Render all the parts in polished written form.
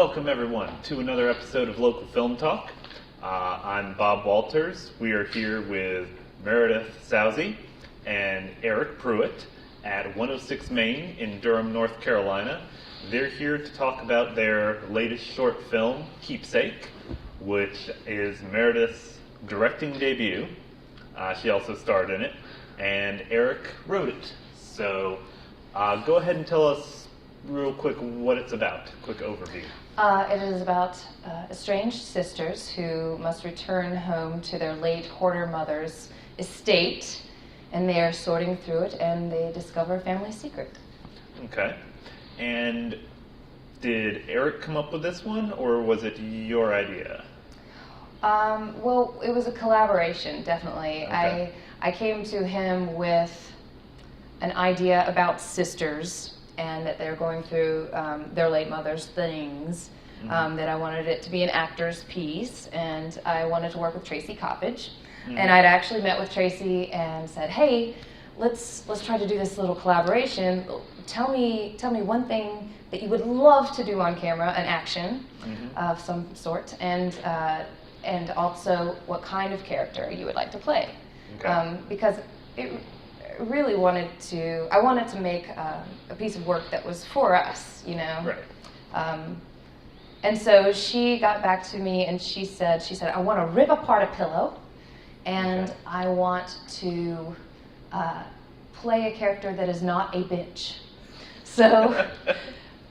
Welcome everyone to another episode of Local Film Talk. I'm Bob Walters. We are here with Meredith Sause and Eryk Pruitt at 106 Main in Durham, North Carolina. They're here to talk about their latest short film, Keepsake, which is Meredith's directing debut. She also starred in it, and Eryk wrote it. So go ahead and tell us real quick what it's about. Quick overview. It is about estranged sisters who must return home to their late hoarder mother's estate, and they are sorting through it, and they discover a family secret. Okay. And did Eryk come up with this one, or was it your idea? Well, it was a collaboration, definitely. Okay. I came to him with an idea about sisters, and that they're going through their late mother's things, that I wanted it to be an actor's piece, and I wanted to work with Tracy Coppage. And I'd actually met with Tracy and said, hey, let's try to do this little collaboration. Tell me one thing that you would love to do on camera, an action of some sort, and also what kind of character you would like to play. Okay. Because I wanted to make a piece of work that was for us, you know. Right. And so she got back to me and she said, I want to rip apart a pillow, and I want to play a character that is not a bitch. So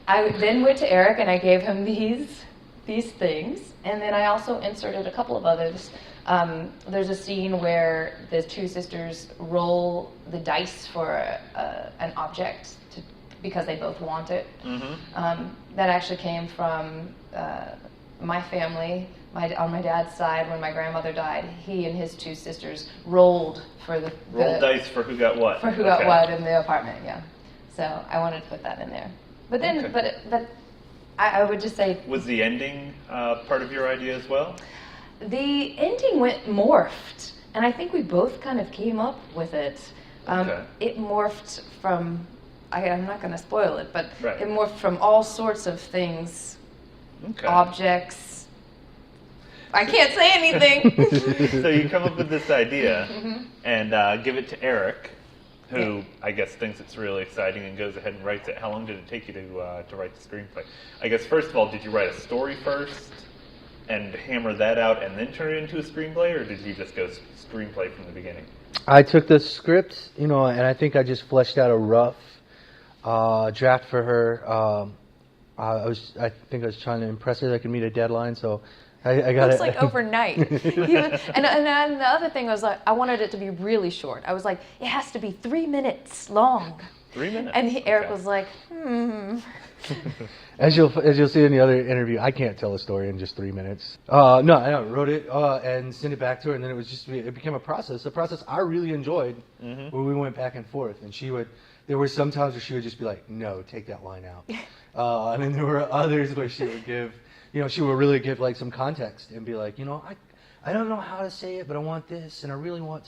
I then went to Eryk and I gave him these things, and then I also inserted a couple of others. There's a scene where the two sisters roll the dice for an object because they both want it. That actually came from my family. On my dad's side, when my grandmother died, he and his two sisters rolled for the dice for who got what. For who got what in the apartment. Yeah. So I wanted to put that in there. But then, but I would just say. Was the ending part of your idea as well? The ending morphed, and I think we both kind of came up with it. It morphed from, I'm not going to spoil it, but it morphed from all sorts of things, objects. I can't say anything. So you come up with this idea and give it to Eryk, who I guess thinks it's really exciting and goes ahead and writes it. How long did it take you to write the screenplay? I guess first of all, did you write a story first and hammer that out and then turn it into a screenplay, or did you just go screenplay from the beginning? I took the script, and I think I just fleshed out a rough draft for her. I think I was trying to impress her that I could meet a deadline, so I got it. Looks like overnight. And the other thing was, I wanted it to be really short. I was like, it has to be 3 minutes long. 3 minutes? And Eryk was like, As you'll see in the other interview, I can't tell a story in just 3 minutes. No, I wrote it and sent it back to her, and then it became a process I really enjoyed, where we went back and forth. And there were some times where she would just be like, no, take that line out. And then there were others where she would really give like some context and be like, I don't know how to say it, but I want this, and I really want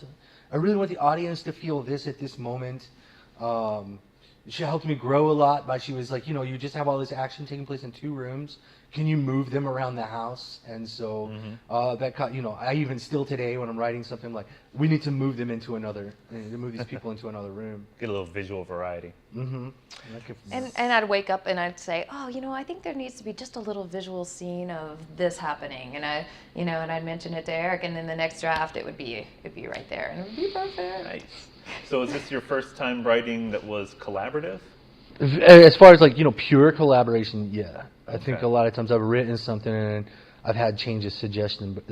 the audience to feel this at this moment. She helped me grow a lot by, she was like, you just have all this action taking place in 2 rooms. Can you move them around the house? And so I even still today when I'm writing something, like, we need to move them into move these people into another room. Get a little visual variety. And I'd wake up and I'd say, I think there needs to be just a little visual scene of this happening. And I'd mention it to Eryk, and then the next draft it'd be right there, and it would be perfect. Nice. So is this your first time writing that was collaborative? As far as pure collaboration, yeah. I think a lot of times I've written something and I've had changes suggested, but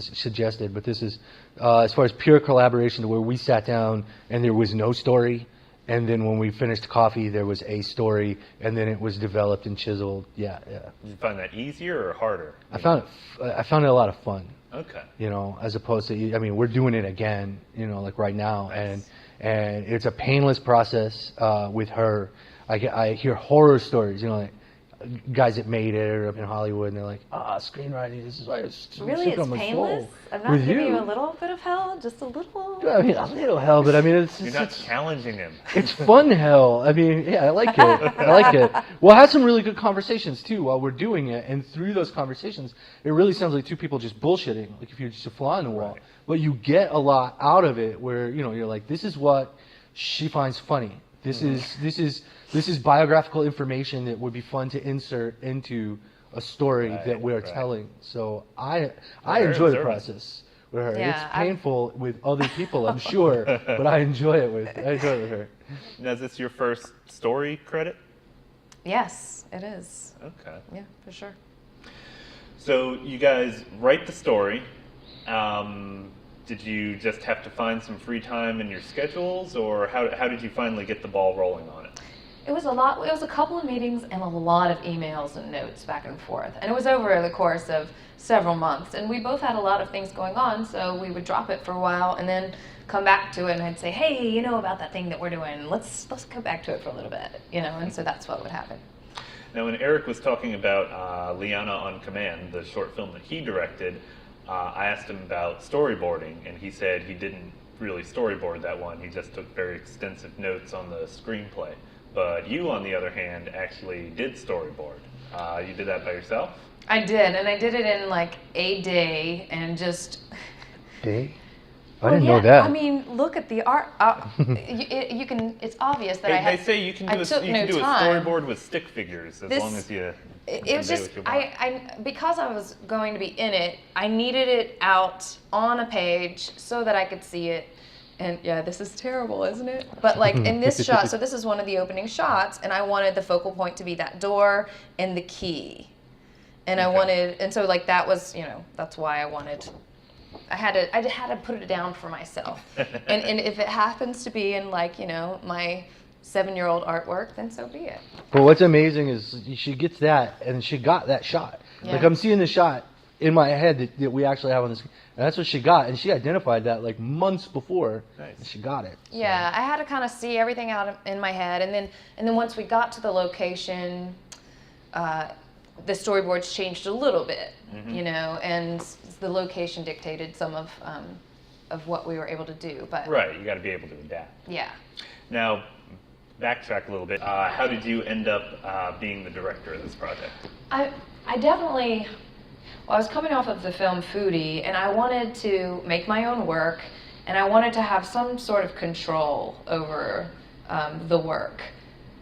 this is as far as pure collaboration, to where we sat down and there was no story, and then when we finished coffee there was a story, and then it was developed and chiseled. Yeah. Did you find that easier or harder? I found it a lot of fun. Okay. As opposed to, we're doing it again, like right now. Nice. And it's a painless process with her. I hear horror stories, guys that made it or up in Hollywood, and they're like, screenwriting, this is why it's Really, shit on it's my painless? soul. I'm not With giving you you. a little bit of hell, just a little. I mean, a little hell, but I mean, it's You're not challenging him. it's fun hell. I mean, yeah, I like it. I like it. We'll have some really good conversations too while we're doing it, and through those conversations, it really sounds like two people just bullshitting, like if you're just a fly in the wall. Right. But you get a lot out of it, where you're like, this is what she finds funny. This is biographical information that would be fun to insert into a story that we're telling. So I enjoy the process with her. Yeah, It's painful with other people, I'm sure, but I enjoy it with her. Now, is this your first story credit? Yes, it is. Okay. Yeah, for sure. So you guys write the story. Did you just have to find some free time in your schedules, or how did you finally get the ball rolling on it? It was a lot. It was a couple of meetings and a lot of emails and notes back and forth. And it was over the course of several months. And we both had a lot of things going on, so we would drop it for a while and then come back to it. And I'd say, hey, you know about that thing that we're doing? Let's come back to it for a little bit, And so that's what would happen. Now, when Eryk was talking about Liana on Command, the short film that he directed, I asked him about storyboarding, and he said he didn't really storyboard that one. He just took very extensive notes on the screenplay. But you, on the other hand, actually did storyboard. You did that by yourself? I did, and I did it in like a day and just... Day? I didn't know that. I mean, look at the art. You can. It's obvious that They say you can do a storyboard with stick figures as long as you. It was just because I was going to be in it. I needed it out on a page so that I could see it. And yeah, this is terrible, isn't it? But like in this shot, so this is one of the opening shots, and I wanted the focal point to be that door and the key, and so like that was, that's why I wanted. I had to put it down for myself, and if it happens to be in like my 7-year-old artwork, then so be it. But what's amazing is she gets that, and she got that shot. Yeah. Like I'm seeing the shot in my head that we actually have on this, and that's what she got, and she identified that like months before. Nice. And she got it. So. Yeah, I had to kind of see everything out in my head, and then once we got to the location, the storyboards changed a little bit, and the location dictated some of what we were able to do. But Right, you got to be able to adapt. yeah. Now, backtrack a little bit. How did you end up being the director of this project? I definitely. Well, I was coming off of the film Foodie, and I wanted to make my own work, and I wanted to have some sort of control over the work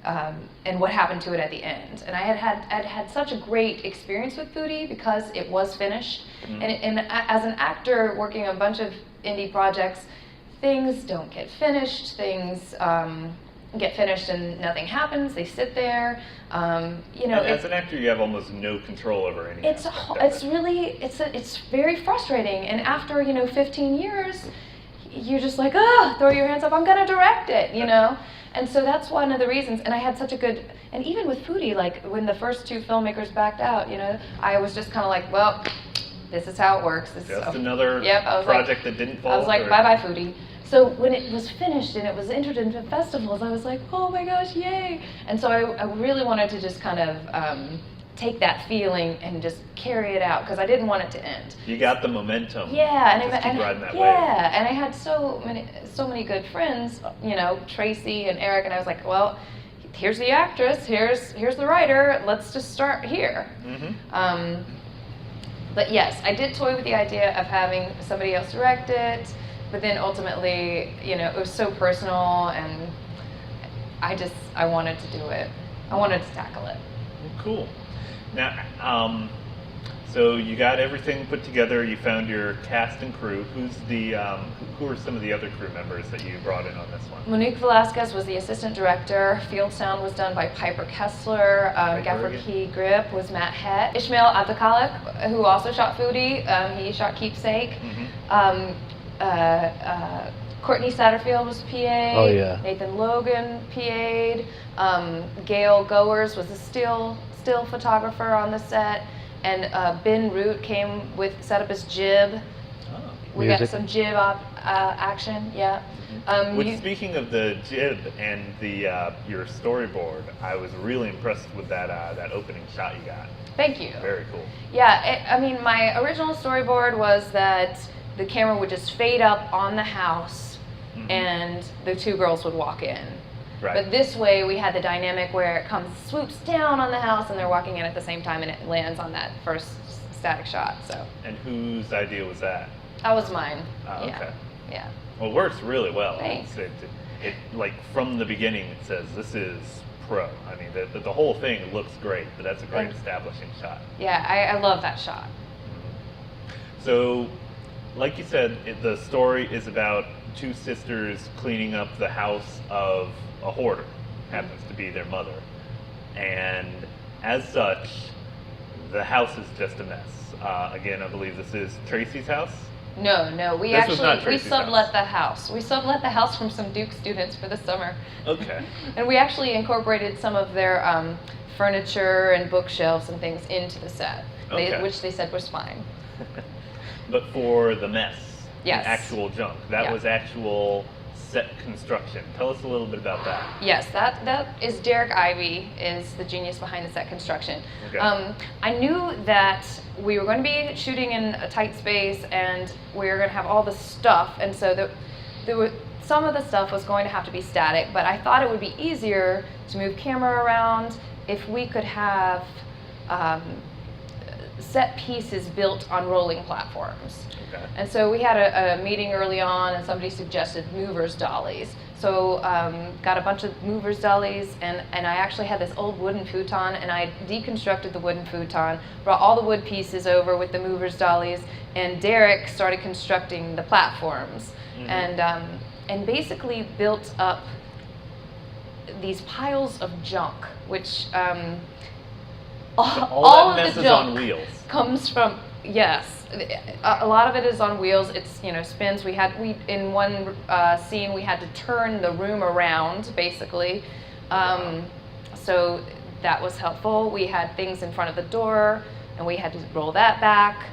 and what happened to it at the end. And I'd had such a great experience with Foodie because it was finished. Mm-hmm. And as an actor working on a bunch of indie projects, things don't get finished. Things get finished and nothing happens. They sit there. And as an actor, you have almost no control over anything. It's very frustrating. And after 15 years, you're just like, throw your hands up. I'm gonna direct it, And so that's one of the reasons. And I had such a good. And even with Foodie, like when the first 2 filmmakers backed out, I was just kind of like, well, this is how it works. Another project that didn't fall. I was like, bye-bye, Foodie. So when it was finished and it was entered into festivals, I was like, oh my gosh, yay! And so I really wanted to just kind of take that feeling and just carry it out because I didn't want it to end. You got the momentum. Yeah, and keep riding that wave. Yeah, and I had so many good friends, Tracy and Eryk, and I was like, well, here's the actress, here's the writer. Let's just start here. Mm-hmm. But yes, I did toy with the idea of having somebody else direct it. But then ultimately, it was so personal, and I wanted to do it. I wanted to tackle it. Cool. Now, so you got everything put together. You found your cast and crew. Who are some of the other crew members that you brought in on this one? Monique Velasquez was the assistant director. Field sound was done by Piper Kessler. Gaffer Key grip was Matt Het. Ishmael Abdakalik, who also shot Foodie. He shot Keepsake. Mm-hmm. Courtney Satterfield was PA. Oh, yeah. Nathan Logan PA'd. Gail Goers was a still photographer on the set. And Ben Root set up his jib. We got Music. some jib action, yeah. Which, speaking of the jib and the your storyboard, I was really impressed with that opening shot you got. Thank you. Very cool. Yeah, I mean, my original storyboard was that the camera would just fade up on the house and the two girls would walk in. Right. But this way we had the dynamic where it swoops down on the house and they're walking in at the same time and it lands on that first static shot. So And whose idea was that? that was mine. Oh, Yeah. okay. Yeah. Well, it works really well. Thanks. It like from the beginning it says this is pro. I mean, the whole thing looks great, but that's a great Thanks. establishing shot. Yeah, I love that shot. So, like you said, the story is about two sisters cleaning up the house of a hoarder, happens to be their mother. And as such, the house is just a mess. Again, I believe this is Tracy's house. No, we This was not actually, we Tracy's sublet the house. We sublet the house from some Duke students for the summer. Okay. And we actually incorporated some of their furniture and bookshelves and things into the set, Okay. which they said was fine. But for the mess, Yes. the actual junk, that Yeah. was actual set construction. Tell us a little bit about that. Yes, that is Eryk Ivy, is the genius behind the set construction. Okay. I knew that we were going to be shooting in a tight space and we were going to have all the stuff, and so there were some of the stuff was going to have to be static, but I thought it would be easier to move camera around if we could have set pieces built on rolling platforms. Okay. And so we had a meeting early on and somebody suggested movers dollies. So got a bunch of movers dollies and I actually had this old wooden futon and I deconstructed the wooden futon, brought all the wood pieces over with the movers dollies, and Derek started constructing the platforms and basically built up these piles of junk, which all that of mess the is on junk wheels. comes from, yes, a lot of it is on wheels. It's, spins. We in one scene we had to turn the room around basically, so that was helpful. We had things in front of the door and we had to roll that back.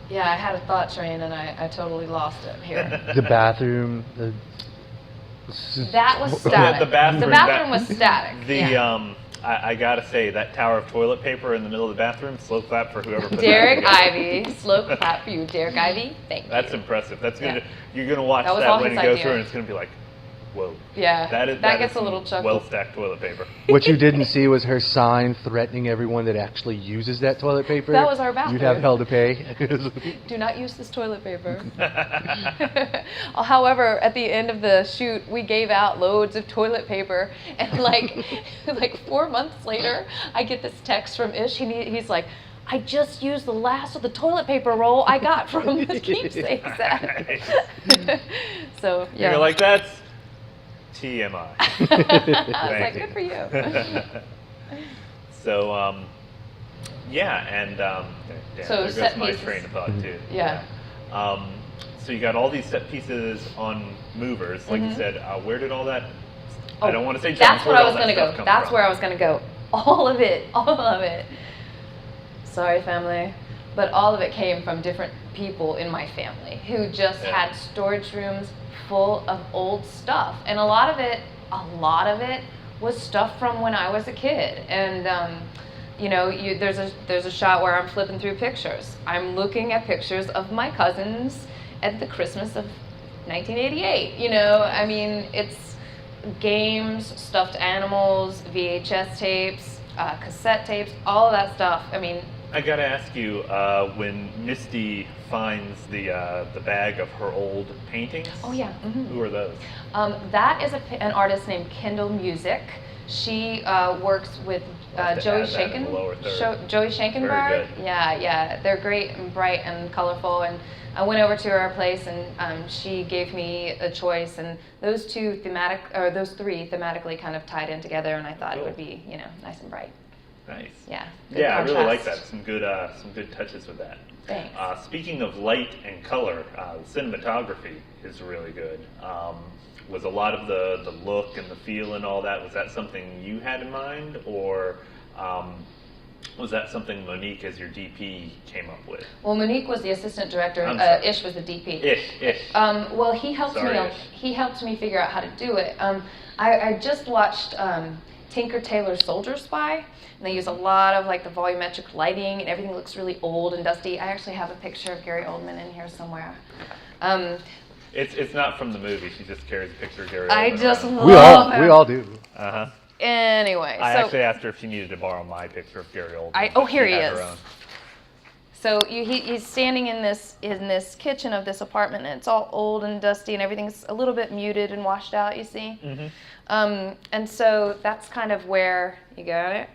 Yeah, I had a thought train and I totally lost it here. The bathroom. That was static. The bathroom, was static. Yeah. I gotta say, that tower of toilet paper in the middle of the bathroom, slow clap for whoever put Derek that together. Ivy, slow clap for you, Derek Ivy. Thank you. That's impressive. That's gonna Yeah. you're gonna watch That was that all when his you go idea. through, and it's gonna be like, whoa. Yeah, That gets is a little some chuckle. well-stacked toilet paper. What you didn't see was her sign threatening everyone that actually uses that toilet paper. That was our bathroom. You'd have hell to pay. Do not use this toilet paper. However, at the end of the shoot, we gave out loads of toilet paper, and like 4 months later, I get this text from Ish. He's like, "I just used the last of the toilet paper roll I got from the Keepsake set." So yeah, You're like, that's TMI. I was like, Thank you. "Good for you." So, yeah, and damn, So there set goes my pieces. train of thought too. Yeah. So you got all these set pieces on movers, like you said. Where did all that? I Oh, don't want to say junk. That's where where I did was all going to that go. stuff come That's from? where I was going to go. All of it. Sorry, family. But all of it came from different people in my family who just Yeah. had storage rooms full of old stuff. And a lot of it was stuff from when I was a kid. And, there's a shot where I'm flipping through pictures. I'm looking at pictures of my cousins at the Christmas of 1988. I mean, it's games, stuffed animals, VHS tapes, cassette tapes, all of that stuff. I mean, I gotta ask you, when Misty finds the bag of her old paintings. oh yeah. Mhm. Who are those? That is an artist named Kendall Music. She works with We'll have to Joey add that in the lower third. Joey Schenkenberg. Very good. Yeah, they're great and bright and colorful. And I went over to her place and she gave me a choice. And those three thematically kind of tied in together. And I thought Cool. it would be nice and bright. Nice. Yeah. good Yeah, I really like that. contrast. Some good touches with that. Thanks. Speaking of light and color, the cinematography is really good. Was a lot of the look and the feel and all that, was that something you had in mind, or Was that something Monique, as your DP, came up with? Well, Monique was the assistant director. I'm sorry. Ish was the DP. Ish. Well, he helped Sorry, me. Ish. He helped me figure out how to do it. I just watched Tinker Tailor Soldier Spy, and they use a lot of like the volumetric lighting, and everything looks really old and dusty. I actually have a picture of Gary Oldman in here somewhere. It's not from the movie. She just carries a picture of Gary. I Oldman just around. love him. We all do. Uh-huh. Anyway, I so actually asked her if she needed to borrow my picture of Gary Oldman. oh, but here she he had is. her own. So he's standing in this kitchen of this apartment, and it's all old and dusty, and everything's a little bit muted and washed out. You see, and so that's kind of where you got it.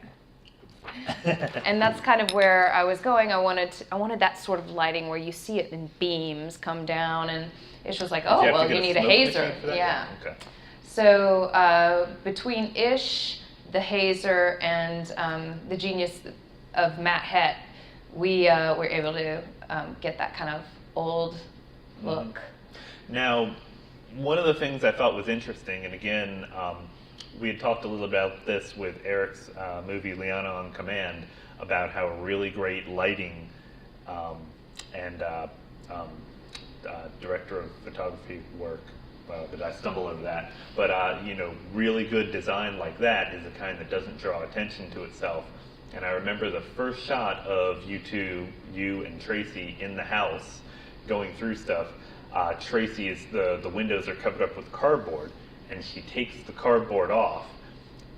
And that's kind of where I was going. I wanted that sort of lighting where you see it in beams come down, and Ish was like, "Oh, well, you need a hazer." Yeah. Okay. So between Ish, the hazer, and the genius of Matt Hett, we were able to get that kind of old look. Now, one of the things I thought was interesting, and again, we had talked a little about this with Eryk's movie Liana on Command, about how really great lighting and director of photography work. Did I stumble over that? But really good design like that is the kind that doesn't draw attention to itself. And I remember the first shot of you and Tracy in the house going through stuff. Tracy is the windows are covered up with cardboard, and she takes the cardboard off.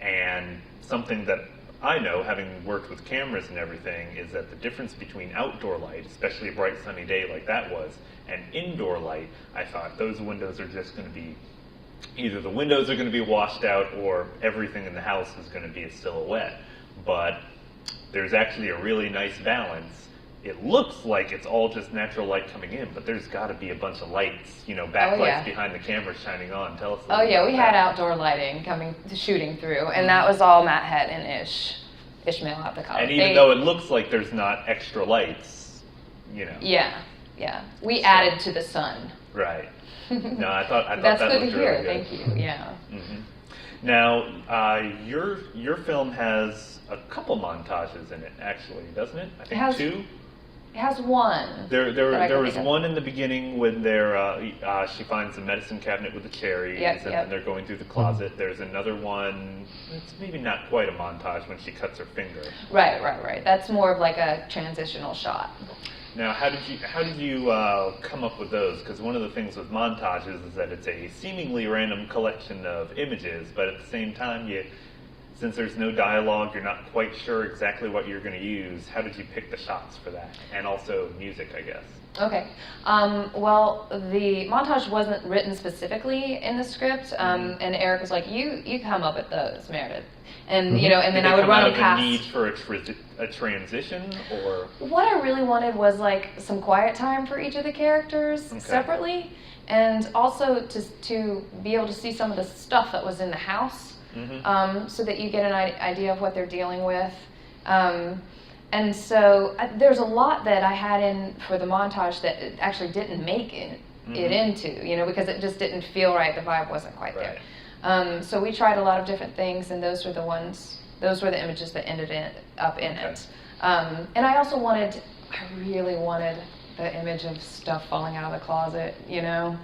And something that I know, having worked with cameras and everything, is that the difference between outdoor light, especially a bright sunny day like that was, and indoor light, I thought those windows are just going to be, either the windows are going to be washed out or everything in the house is going to be a silhouette. But there's actually a really nice balance. It looks like it's all just natural light coming in, but there's got to be a bunch of lights, backlights behind the camera shining on. Tell us a little about We had outdoor lighting shooting through, and that was all Matt Hett and Ishmael Abdikali. And even though it looks like there's not extra lights, Yeah. We added to the sun. Right. No, I thought That's that good to looked hear. really good. Thank you. Yeah. Mm-hmm. Now, your film has a couple montages in it, actually, doesn't it? I think two. It has one. There was one in the beginning when she finds the medicine cabinet with the cherries, and then they're going through the closet. There's another one. It's maybe not quite a montage when she cuts her finger. Right. That's more of like a transitional shot. Now, how did you come up with those? Because one of the things with montages is that it's a seemingly random collection of images, but at the same time, since there's no dialogue, you're not quite sure exactly what you're going to use. How did you pick the shots for that? And also music, I guess. Okay. Well, the montage wasn't written specifically in the script, and Eryk was like, "You come up with those, Meredith." And and then I would run them past. Did they come out of a need for a transition, or what I really wanted was like some quiet time for each of the characters separately, and also to be able to see some of the stuff that was in the house, so that you get an idea of what they're dealing with. And so there's a lot that I had in for the montage that actually didn't make it into, because it just didn't feel right. The vibe wasn't quite there. So we tried a lot of different things, and those were the images that ended up in it. And I really wanted the image of stuff falling out of the closet,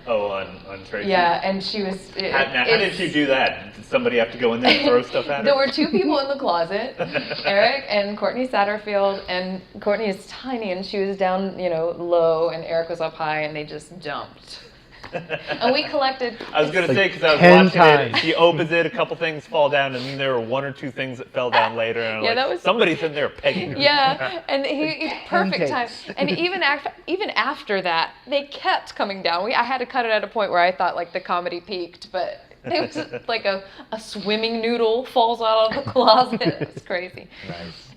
Oh, on Tracy? Yeah, and she was... How did you do that? Did somebody have to go in there and throw stuff at her? There were two people in the closet, Eryk and Courtney Satterfield, and Courtney is tiny, and she was down, low, and Eryk was up high, and they just jumped. And we collected... I was going to say, because I was 10 watching times. it, she opens it, a couple things fall down, and then there were one or two things that fell down later, and that was... somebody's in there pegging her. Yeah, and he perfect time. And even after that, they kept coming down. I had to cut it at a point where I thought like the comedy peaked, but it was like a swimming noodle falls out of the closet. It was crazy. Nice.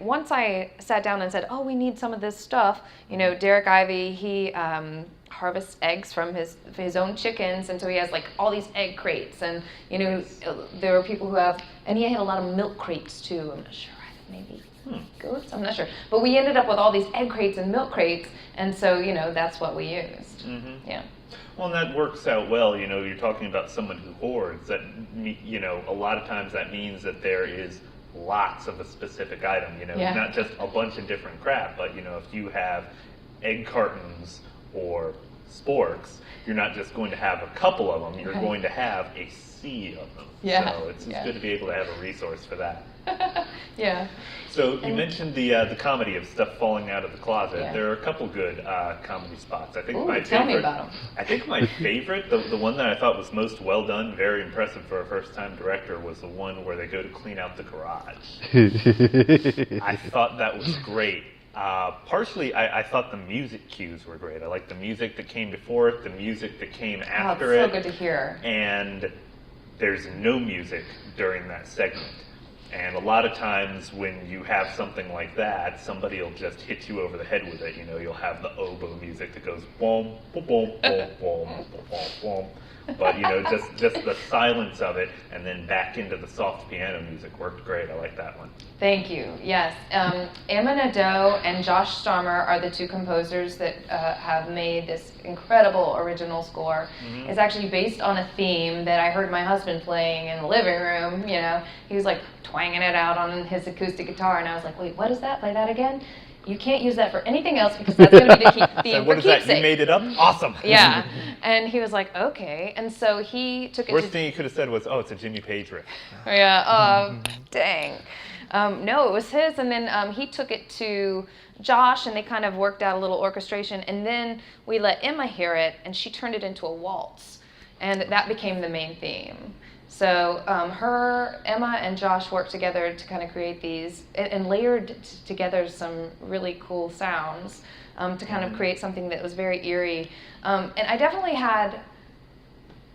Once I sat down and said, "Oh, we need some of this stuff," Derek Ivey, he harvests eggs from his own chickens, and so he has like all these egg crates, and there are people who have, and he had a lot of milk crates too. I'm not sure, maybe goats, I'm not sure, but we ended up with all these egg crates and milk crates, and so that's what we used. Mm-hmm. Yeah. Well, and that works out well. You're talking about someone who hoards. That a lot of times that means that there is lots of a specific item. Yeah. Not just a bunch of different crap, but if you have egg cartons or sporks, you're not just going to have a couple of them. You're Right. going to have a sea of them. Yeah. So it's good to be able to have a resource for that. Yeah. So you mentioned the comedy of stuff falling out of the closet. Yeah. There are a couple good comedy spots. I think Ooh, my tell me favorite. about 'em. I think my favorite, the one that I thought was most well done, very impressive for a first-time director, was the one where they go to clean out the garage. I thought that was great. Partially, I thought the music cues were great. I liked the music that came before it, the music that came after it's it. so good to hear. And there's no music during that segment. And a lot of times when you have something like that, somebody will just hit you over the head with it. You'll have the oboe music that goes boom, boom, boom, boom, boom, boom, boom. But just the silence of it, and then back into the soft piano music worked great. I like that one. Thank you. Yes. Emma Nadeau and Josh Starmer are the two composers that have made this incredible original score. Mm-hmm. It's actually based on a theme that I heard my husband playing in the living room. He was like twanging it out on his acoustic guitar, and I was like, wait, what is that? Play that again? You can't use that for anything else because that's going to be the theme So for what is that? Keepsake. You made it up? Awesome. Yeah. And he was like, okay. And so he took it Worst to... thing you could have said was, "Oh, it's a Jimmy Page riff." Yeah, dang. No, it was his, and then he took it to Josh, and they kind of worked out a little orchestration, and then we let Emma hear it, and she turned it into a waltz, and that became the main theme. So Emma and Josh worked together to kind of create these, and layered together some really cool sounds to kind of create something that was very eerie. And I definitely had,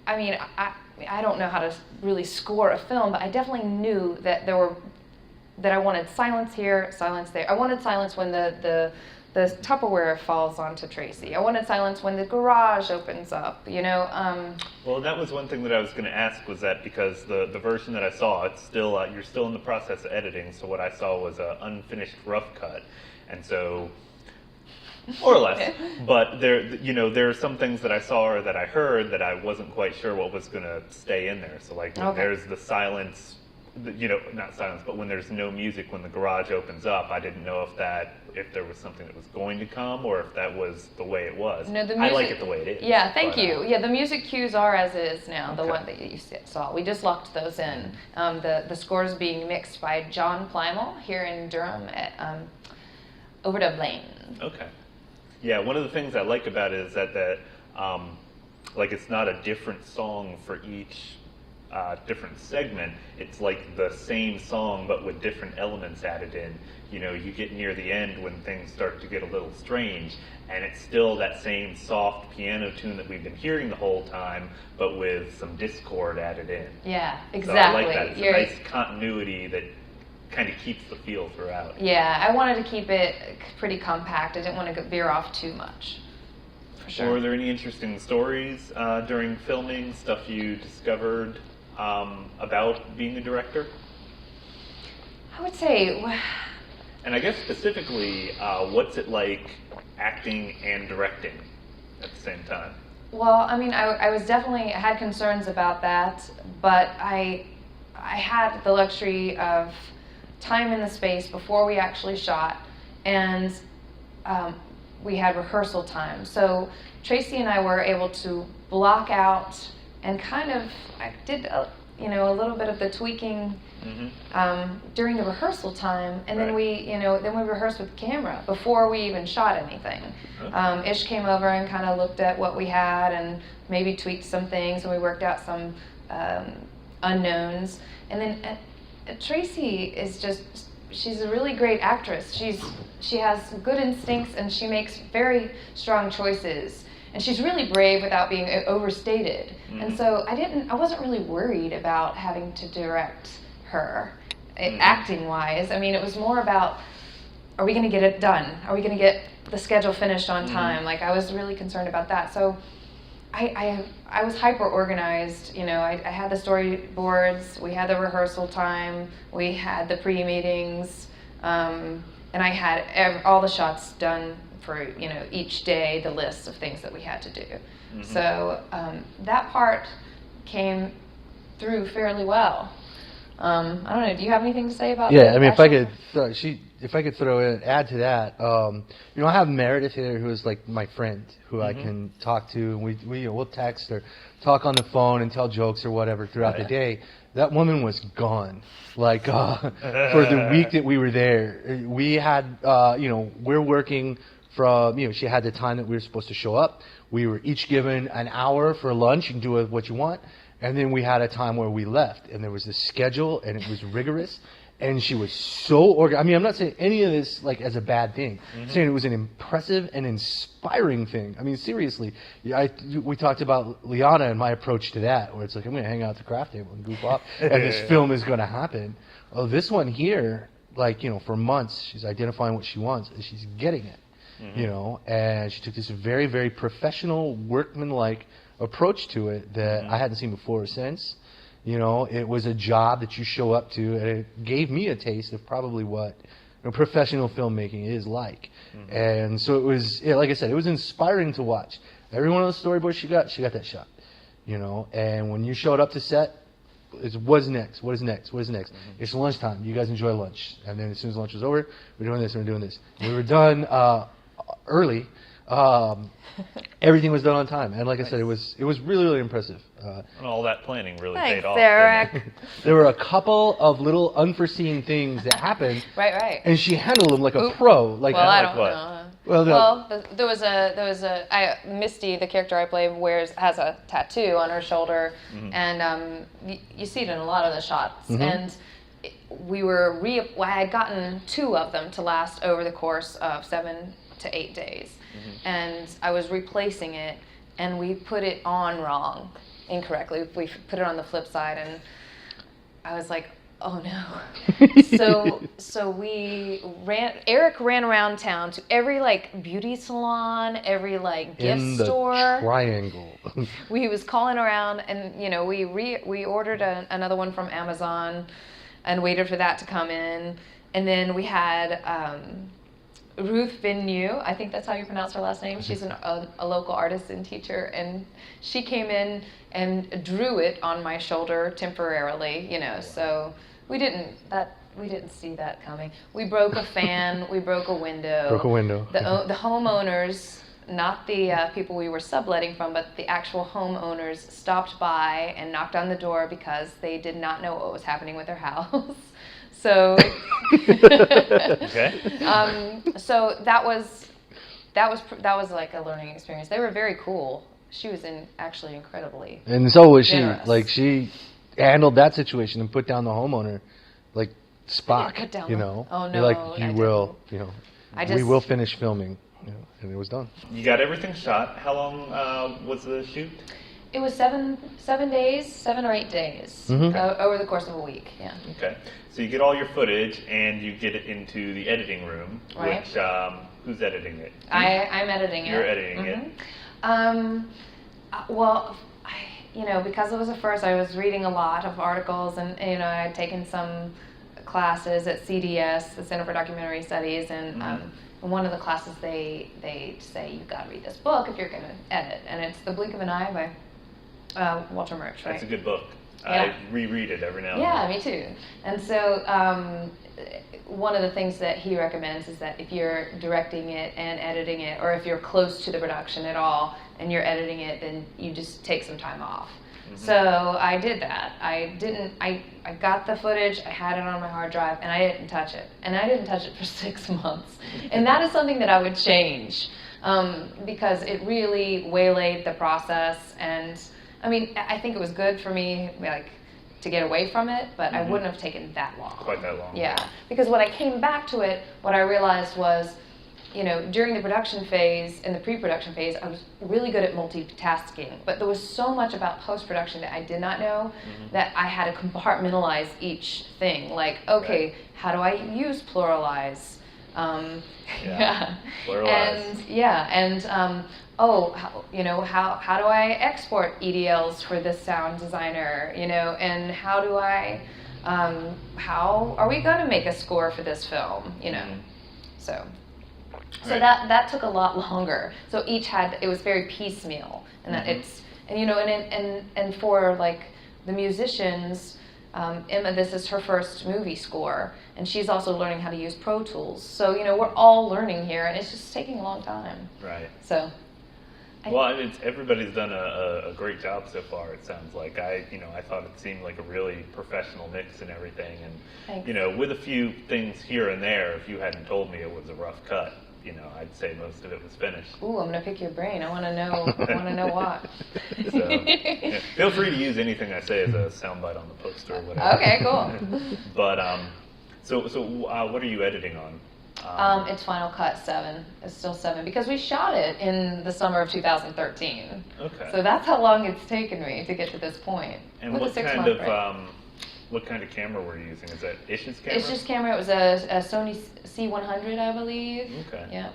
I don't know how to really score a film, but I definitely knew that I wanted silence here, silence there. I wanted silence when the Tupperware falls onto Tracy. I wanted silence when the garage opens up, Well, that was one thing that I was going to ask, was that because the version that I saw, it's still you're still in the process of editing, so what I saw was an unfinished rough cut, and so more or less. But there are some things that I saw or that I heard that I wasn't quite sure what was going to stay in there. So like when there's the silence, not silence, but when there's no music when the garage opens up, I didn't know if there was something that was going to come or if that was the way it was. No, the I music, like it the way it is. Yeah, thank you. Yeah, the music cues are as is now, the one that you saw. We just locked those in. The score is being mixed by John Plymel here in Durham at Overdub Lane. Okay. Yeah, one of the things I like about it is that it's not a different song for each different segment. It's like the same song but with different elements added in. You get near the end when things start to get a little strange, and it's still that same soft piano tune that we've been hearing the whole time, but with some discord added in. Yeah, exactly. So I like that. It's a nice continuity that kind of keeps the feel throughout. Yeah, I wanted to keep it pretty compact. I didn't want to veer off too much. For sure. Were there any interesting stories during filming, stuff you discovered about being a director? I would say... And I guess specifically, what's it like acting and directing at the same time? Well, I was definitely had concerns about that, but I had the luxury of time in the space before we actually shot, and we had rehearsal time. So Tracy and I were able to block out and I did a little bit of the tweaking during the rehearsal time, and then we rehearsed with the camera before we even shot anything. Okay. Ish came over and kind of looked at what we had and maybe tweaked some things, and we worked out some unknowns. And then Tracy she's a really great actress. She has good instincts, and she makes very strong choices. And she's really brave without being overstated. And so I wasn't really worried about having to direct her acting-wise. It was more about, are we going to get it done? Are we going to get the schedule finished on time? I was really concerned about that. So I was hyper-organized. I had the storyboards, we had the rehearsal time, we had the pre-meetings, and I had all the shots done for each day, the list of things that we had to do. So that part came through fairly well. I don't know. Do you have anything to say about that? Yeah, I mean, if I could add to that, I have Meredith here, who is like my friend, who I can talk to, and we'll text or talk on the phone and tell jokes or whatever throughout the day. That woman was gone, like for the week that we were there. We had, we're working from, she had the time that we were supposed to show up. We were each given an hour for lunch. You can do what you want. And then we had a time where we left, and there was a schedule, and it was rigorous. And she was so organized. I mean, I'm not saying any of this like as a bad thing. I'm saying it was an impressive and inspiring thing. I mean, seriously, we talked about Liana and my approach to that, where it's like, I'm going to hang out at the craft table and goof off, and this film is going to happen. Oh, this one here, for months, she's identifying what she wants, and she's getting it. And she took this very, very professional, workman-like approach to it that I hadn't seen before or since. It was a job that you show up to, and it gave me a taste of probably what professional filmmaking is like. And so it was, like I said, it was inspiring to watch. Every one of the storyboards she got that shot. And when you showed up to set, it's what's next? What is next? What is next? It's lunchtime. You guys enjoy lunch. And then as soon as lunch was over, we're doing this and we're doing this. And we were done early. Everything was done on time, and like I said, it was really, really impressive. And all that planning really Thanks, paid off. Eryk. There were a couple of little unforeseen things that happened, Right. and she handled them like a pro. Like, Well, I like don't what? know. well, There was Misty, the character I play, has a tattoo on her shoulder, and you see it in a lot of the shots. And I had gotten 2 of them to last over the course of 7 to 8 days, and I was replacing it, and we put it on wrong, incorrectly. We put it on the flip side, and I was like, oh no. So Eryk ran around town to every beauty salon, every gift in the store. triangle. We was calling around, and we ordered another one from Amazon and waited for that to come in, and then we had Ruth Vignew, I think that's how you pronounce her last name. She's a local artist and teacher, and she came in and drew it on my shoulder temporarily, so we didn't see that coming. We broke a fan, we broke a window. The homeowners, not the people we were subletting from, but the actual homeowners stopped by and knocked on the door because they did not know what was happening with their house. So, so that was like a learning experience. They were very cool. She was actually incredibly. And so was she. generous. Like, she handled that situation and put down the homeowner, like Spock. Put down you the- know, Oh, You're no, like, I you will, I we just- will finish filming, and it was done. You got everything shot. How long was the shoot? It was 7 days, 7 or 8 days over the course of a week. Yeah. Okay. So you get all your footage and you get it into the editing room, Right. which, who's editing it? I'm editing it. You're editing it. Well, because it was a first, I was reading a lot of articles, and I had taken some classes at CDS, the Center for Documentary Studies, and in one of the classes they say you've got to read this book if you're going to edit, and it's The Blink of an Eye by Walter Murch, right? That's a good book. Yeah. I reread it every now and Yeah, then. me too. And so one of the things that he recommends is that if you're directing it and editing it, or if you're close to the production at all and you're editing it, then you just take some time off. So I did that. I got the footage, I had it on my hard drive, and I didn't touch it. And I didn't touch it for 6 months. And that is something that I would change, because it really waylaid the process. And I mean, I think it was good for me, to get away from it, but I wouldn't have taken that long. Quite that long. Yeah, because when I came back to it, what I realized was, during the production phase and the pre-production phase, I was really good at multitasking, but there was so much about post-production that I did not know that I had to compartmentalize each thing. Like, okay, how do I use pluralize? Pluralize. How do I export EDLs for this sound designer? And how do I, how are we going to make a score for this film? So. So Right. that took a lot longer. So each it was very piecemeal, and that and for like the musicians, Emma, this is her first movie score, and she's also learning how to use Pro Tools. So we're all learning here, and it's just taking a long time. Right. So. Well, I mean, everybody's done a great job so far. It sounds like I thought it seemed like a really professional mix and everything, and Thanks. with a few things here and there. If you hadn't told me it was a rough cut, I'd say most of it was finished. Ooh, I'm gonna pick your brain. I want to know. I want to know what. So, yeah, feel free to use anything I say as a soundbite on the poster or whatever. Okay, cool. But so what are you editing on? It's Final Cut 7. It's still 7 because we shot it in the summer of 2013. Okay. So that's how long it's taken me to get to this point. And with what a 6 kind month of break. what kind of camera were you using? Is that Ish's camera? It's just camera. It was a Sony C100, I believe. Okay. Yeah.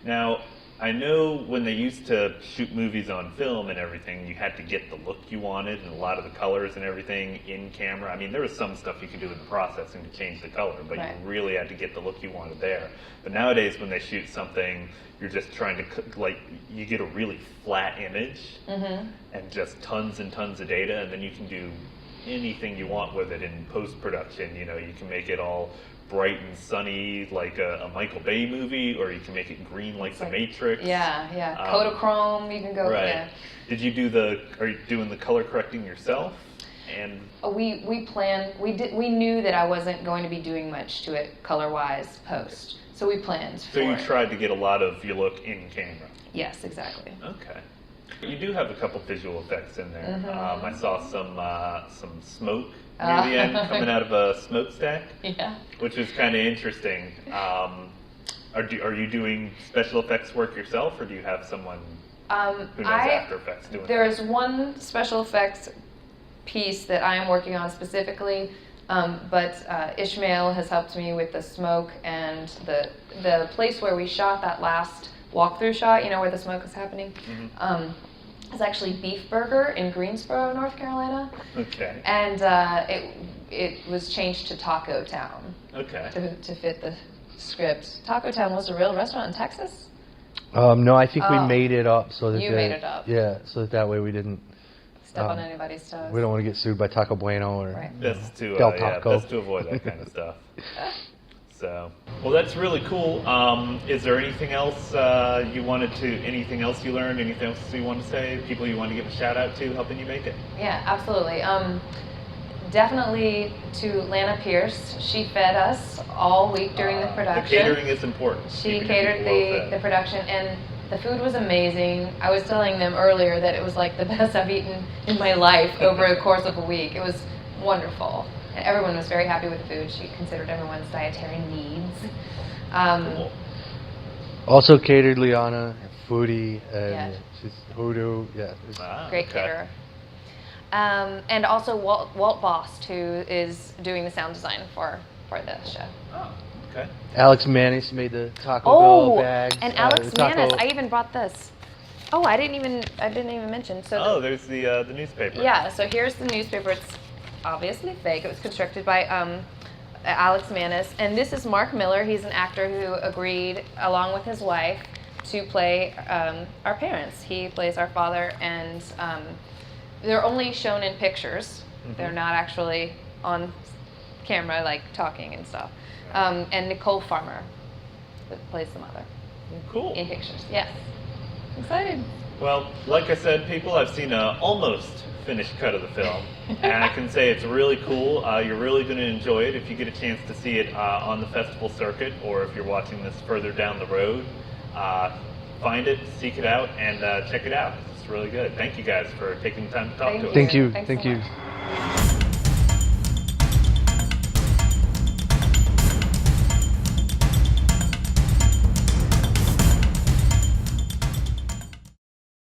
Now, I know when they used to shoot movies on film and everything, you had to get the look you wanted and a lot of the colors and everything in camera. I mean, there was some stuff you could do in the processing to change the color, but Right. you really had to get the look you wanted there. But nowadays, when they shoot something, you're just trying to, you get a really flat image Mm-hmm. and just tons and tons of data, and then you can do anything you want with it in post-production. You can make it all bright and sunny like a Michael Bay movie, or you can make it green like The Matrix. Yeah. Kodachrome, you can go. Right. Yeah. Did you are you doing the color correcting yourself? And We planned. We knew that I wasn't going to be doing much to it color-wise post. So we planned. so you tried to get a lot of your look in camera. Yes, exactly. Okay. You do have a couple visual effects in there. Mhm. I saw some smoke near the end coming out of a smokestack, Yeah. which is kind of interesting. Are you doing special effects work yourself, or do you have someone who knows After Effects doing There that? is one special effects piece that I am working on specifically, but Ishmael has helped me with the smoke and the place where we shot that last walkthrough shot, where the smoke is happening. It's actually Beef Burger in Greensboro, North Carolina, Okay. and it was changed to Taco Town Okay. to fit the script. Taco Town was a real restaurant in Texas. No, I think we Oh. made it up so that You made it up. Yeah, so that way we didn't. Step on anybody's toes. We don't want to get sued by Taco Bueno or Right. That's to Del Taco. that's to avoid that kind of stuff. So, well, that's really cool. Is there anything else anything else you learned, anything else you want to say, people you want to give a shout out to helping you make it? Yeah, absolutely. Definitely to Lana Pierce. She fed us all week during the production. The catering is important. She Keeping catered people well the fed. production, and the food was amazing. I was telling them earlier that it was like the best I've eaten in my life over the course of a week. It was wonderful. And everyone was very happy with the food. She considered everyone's dietary needs. Cool. Also catered Liana, foodie, and Yeah. she's hoodoo. Yeah. it's- Ah, Great okay. caterer. And also Walt Bost, who is doing the sound design for the show. Oh, okay. Alex Manis made the Taco Bell bags. and the Alex taco- Manis, I even brought this. Oh, I didn't even mention. So Oh, there's the newspaper. yeah, so here's the newspaper. It's obviously fake. It was constructed by Alex Manis, and this is Mark Miller. He's an actor who agreed, along with his wife, to play our parents. He plays our father, and they're only shown in pictures. They're not actually on camera, like talking and stuff. And Nicole Farmer that plays the mother Cool. in pictures. Yes, excited. Well, like I said, people, I've seen an almost finished cut of the film, and I can say it's really cool. You're really going to enjoy it if you get a chance to see it on the festival circuit, or if you're watching this further down the road. Find it, seek it out, and check it out. It's really good. Thank you guys for taking the time to talk to us. Thank you. Thanks Thank so you. much.